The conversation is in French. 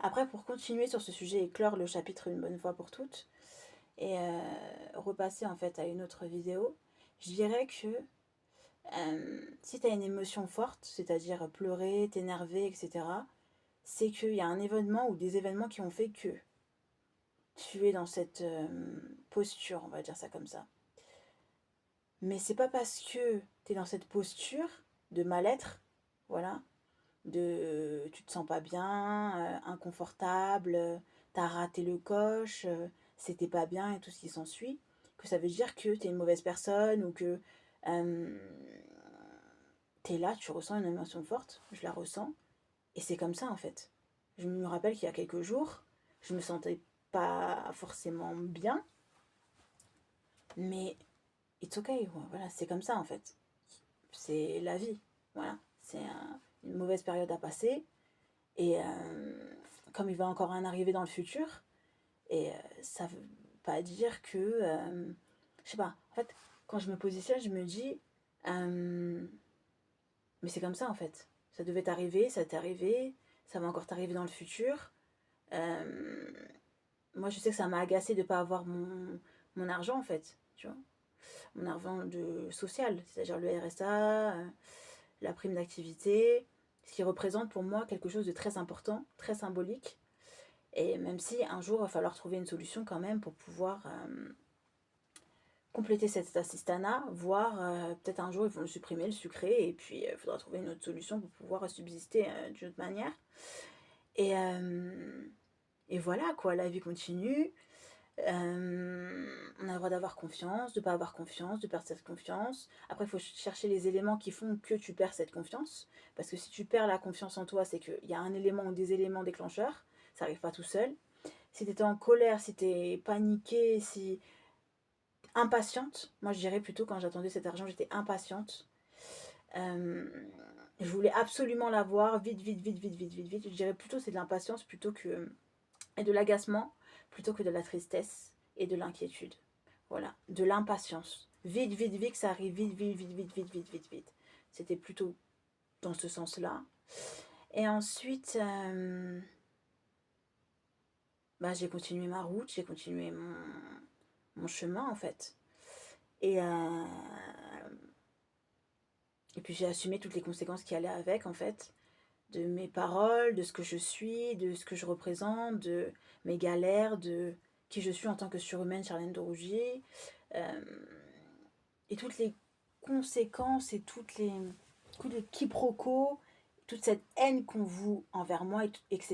Après, pour continuer sur ce sujet et clore le chapitre une bonne fois pour toutes, et repasser en fait à une autre vidéo, je dirais que si tu as une émotion forte, c'est-à-dire pleurer, t'énerver, etc., c'est qu'il y a un événement ou des événements qui ont fait que tu es dans cette posture, on va dire ça comme ça. Mais c'est pas parce que tu es dans cette posture de mal-être, voilà, de tu te sens pas bien, inconfortable, t'as raté le coche, c'était pas bien et tout ce qui s'ensuit, que ça veut dire que t'es une mauvaise personne ou que euh, t'es là, tu ressens une émotion forte, je la ressens, et c'est comme ça en fait. Je me rappelle qu'il y a quelques jours, je me sentais pas forcément bien, mais it's okay, voilà, c'est comme ça en fait. C'est la vie, voilà. C'est une mauvaise période à passer, et comme il va encore en arriver dans le futur, et ça veut pas dire que. Je sais pas, en fait, quand je me positionne, je me dis. Mais c'est comme ça en fait. Ça devait t'arriver, ça t'est arrivé, ça va encore t'arriver dans le futur. Euh, Moi, je sais que ça m'a agacé de ne pas avoir mon argent en fait, tu vois. Mon argent de social, c'est-à-dire le RSA, la prime d'activité, ce qui représente pour moi quelque chose de très important, très symbolique. Et même si un jour, il va falloir trouver une solution quand même pour pouvoir compléter cet assistanat, voire peut-être un jour ils vont le supprimer, le sucrer, et puis il faudra trouver une autre solution pour pouvoir subsister d'une autre manière. Et, euh, et voilà quoi, la vie continue. On a le droit d'avoir confiance, de ne pas avoir confiance, de perdre cette confiance. Après, il faut chercher les éléments qui font que tu perds cette confiance. Parce que si tu perds la confiance en toi, c'est qu'il y a un élément ou des éléments déclencheurs. Ça n'arrive pas tout seul. Si tu étais en colère, si tu es paniqué, si impatiente, moi je dirais plutôt quand j'attendais cet argent, j'étais impatiente. Euh, je voulais absolument l'avoir, vite, vite, vite, vite, vite, vite, vite. Je dirais plutôt c'est de l'impatience plutôt que et de l'agacement plutôt que de la tristesse et de l'inquiétude. Voilà, de l'impatience. Vite, vite, vite, que ça arrive vite, vite, vite, vite, vite, vite, vite, vite. C'était plutôt dans ce sens-là. Et ensuite, bah, j'ai continué ma route, j'ai continué mon chemin en fait. Et, euh, et puis j'ai assumé toutes les conséquences qui allaient avec en fait, de mes paroles, de ce que je suis, de ce que je représente, de mes galères, de qui je suis en tant que surhumaine Charlène de Rougier, euh, et toutes les conséquences et toutes les coups de quiproquos, toute cette haine qu'on voue envers moi, et, etc.